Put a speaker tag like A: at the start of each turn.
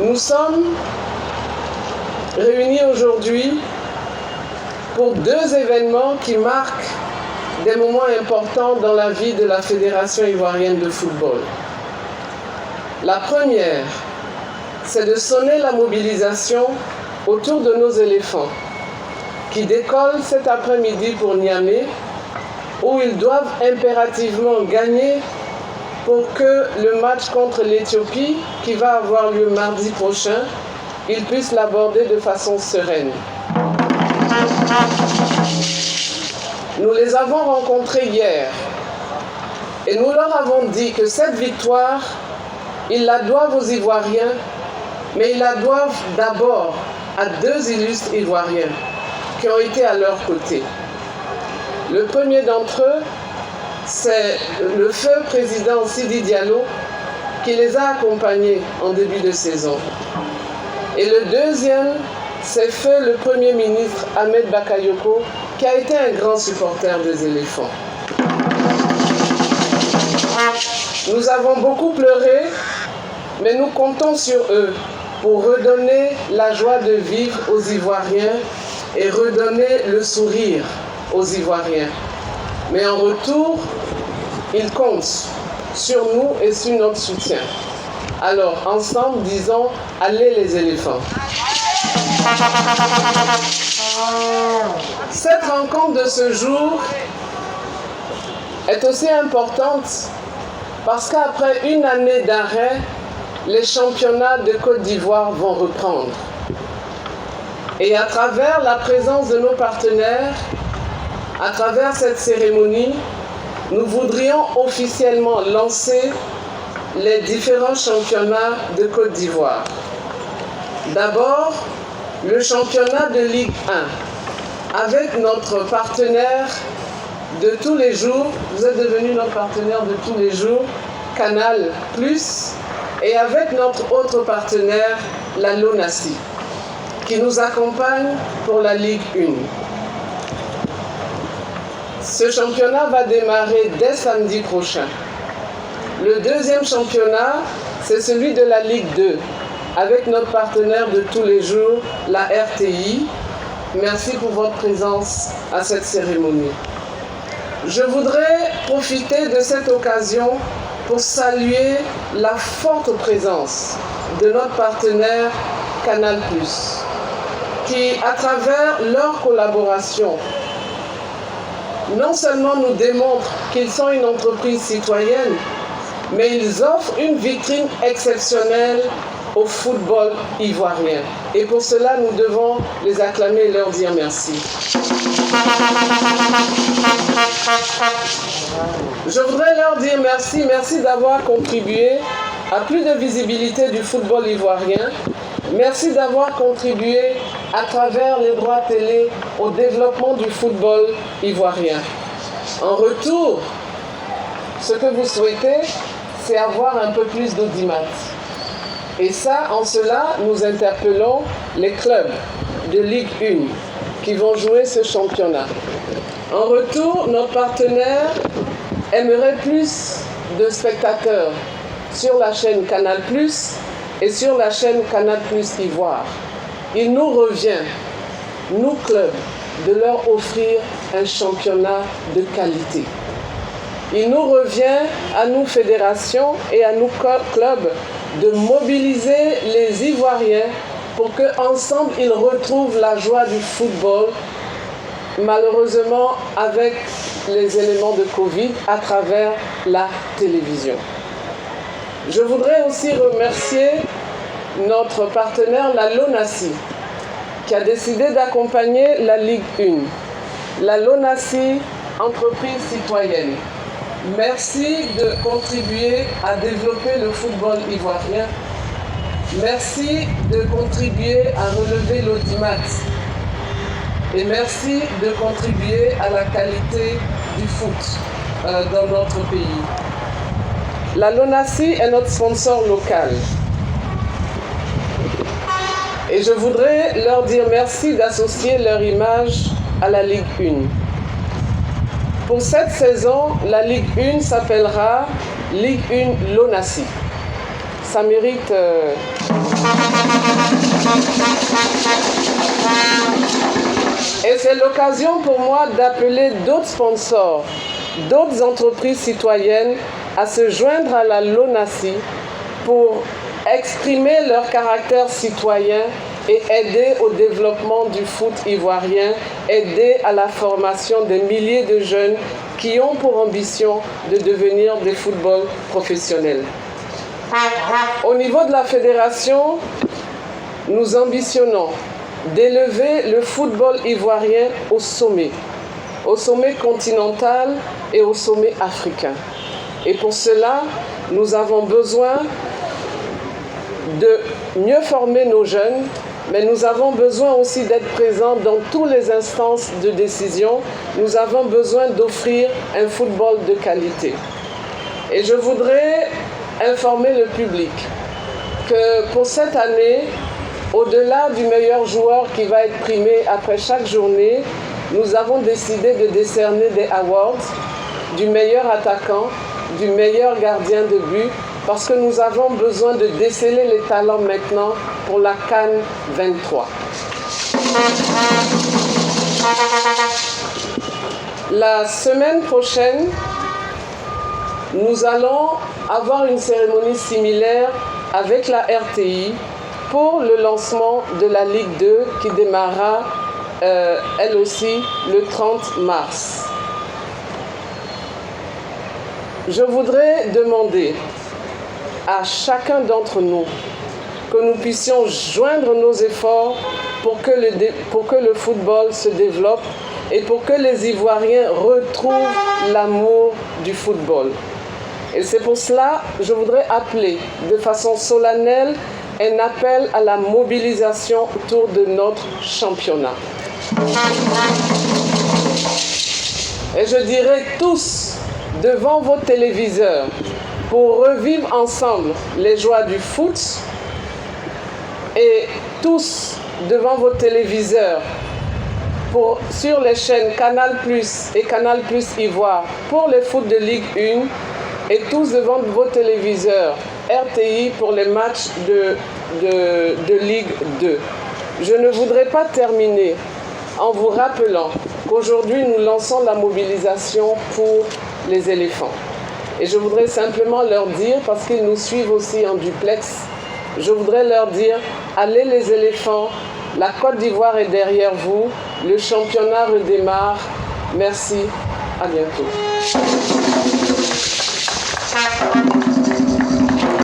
A: Nous sommes réunis aujourd'hui pour deux événements qui marquent des moments importants dans la vie de la Fédération ivoirienne de football. La première, c'est de sonner la mobilisation autour de nos éléphants qui décollent cet après-midi pour Niamey, où ils doivent impérativement gagner pour que le match contre l'Éthiopie, qui va avoir lieu mardi prochain, ils puissent l'aborder de façon sereine. Nous les avons rencontrés hier et nous leur avons dit que cette victoire, ils la doivent aux Ivoiriens, mais ils la doivent d'abord à deux illustres Ivoiriens qui ont été à leur côté. Le premier d'entre eux, c'est le feu président Sidi Diallo qui les a accompagnés en début de saison. Et le deuxième, c'est feu le Premier ministre Ahmed Bakayoko qui a été un grand supporter des éléphants. Nous avons beaucoup pleuré, mais nous comptons sur eux pour redonner la joie de vivre aux Ivoiriens et redonner le sourire aux Ivoiriens. Mais en retour, ils comptent sur nous et sur notre soutien. Alors, ensemble, disons, allez les éléphants. Cette rencontre de ce jour est aussi importante parce qu'après une année d'arrêt, les championnats de Côte d'Ivoire vont reprendre. Et à travers la présence de nos partenaires, à travers cette cérémonie, nous voudrions officiellement lancer les différents championnats de Côte d'Ivoire. D'abord, le championnat de Ligue 1, avec notre partenaire de tous les jours, vous êtes devenu notre partenaire de tous les jours, Canal+, et avec notre autre partenaire, la LONASI, qui nous accompagne pour la Ligue 1. Ce championnat va démarrer dès samedi prochain. Le deuxième championnat, c'est celui de la Ligue 2, avec notre partenaire de tous les jours, la RTI. Merci pour votre présence à cette cérémonie. Je voudrais profiter de cette occasion pour saluer la forte présence de notre partenaire Canal+, qui, à travers leur collaboration, non seulement nous démontrent qu'ils sont une entreprise citoyenne, mais ils offrent une vitrine exceptionnelle au football ivoirien. Et pour cela, nous devons les acclamer et leur dire merci. Je voudrais leur dire merci, merci d'avoir contribué à plus de visibilité du football ivoirien. Merci d'avoir contribué à travers les droits télé au développement du football ivoirien. En retour, ce que vous souhaitez, c'est avoir un peu plus d'audimat. Et ça, en cela, nous interpellons les clubs de Ligue 1 qui vont jouer ce championnat. En retour, notre partenaire aimerait plus de spectateurs sur la chaîne Canal+, et sur la chaîne Canal+ Ivoire. Il nous revient, nous clubs, de leur offrir un championnat de qualité. Il nous revient à nous fédérations et à nous clubs de mobiliser les Ivoiriens pour qu'ensemble ils retrouvent la joie du football, malheureusement avec les éléments de Covid à travers la télévision. Je voudrais aussi remercier notre partenaire, la LONASI, qui a décidé d'accompagner la Ligue 1. La LONASI, entreprise citoyenne. Merci de contribuer à développer le football ivoirien. Merci de contribuer à relever l'audimat. Et merci de contribuer à la qualité du foot dans notre pays. La LONASI est notre sponsor local. Et je voudrais leur dire merci d'associer leur image à la Ligue 1. Pour cette saison, la Ligue 1 s'appellera Ligue 1 LONASI. ça mérite... Et c'est l'occasion pour moi d'appeler d'autres sponsors, d'autres entreprises citoyennes à se joindre à la LONASI pour exprimer leur caractère citoyen et aider au développement du foot ivoirien, aider à la formation des milliers de jeunes qui ont pour ambition de devenir des footballs professionnels. Au niveau de la fédération, nous ambitionnons d'élever le football ivoirien au sommet continental et au sommet africain. Et pour cela, nous avons besoin de mieux former nos jeunes, mais nous avons besoin aussi d'être présents dans toutes les instances de décision. Nous avons besoin d'offrir un football de qualité. Et je voudrais informer le public que pour cette année, au-delà du meilleur joueur qui va être primé après chaque journée, nous avons décidé de décerner des awards du meilleur attaquant, du meilleur gardien de but, parce que nous avons besoin de déceler les talents maintenant pour la CAN 23. La semaine prochaine, nous allons avoir une cérémonie similaire avec la RTI pour le lancement de la Ligue 2 qui démarrera elle aussi le 30 mars. Je voudrais demander à chacun d'entre nous que nous puissions joindre nos efforts pour que le football se développe et pour que les Ivoiriens retrouvent l'amour du football. Et c'est pour cela que je voudrais appeler de façon solennelle un appel à la mobilisation autour de notre championnat. Et je dirais tous, devant vos téléviseurs, pour revivre ensemble les joies du foot, et tous devant vos téléviseurs, sur les chaînes Canal+ et Canal+ Ivoire pour les foot de Ligue 1, et tous devant vos téléviseurs RTI pour les matchs de Ligue 2. Je ne voudrais pas terminer en vous rappelant qu'aujourd'hui nous lançons la mobilisation pour les éléphants. Et je voudrais simplement leur dire, parce qu'ils nous suivent aussi en duplex, je voudrais leur dire, allez les éléphants, la Côte d'Ivoire est derrière vous, le championnat redémarre. Merci, à bientôt.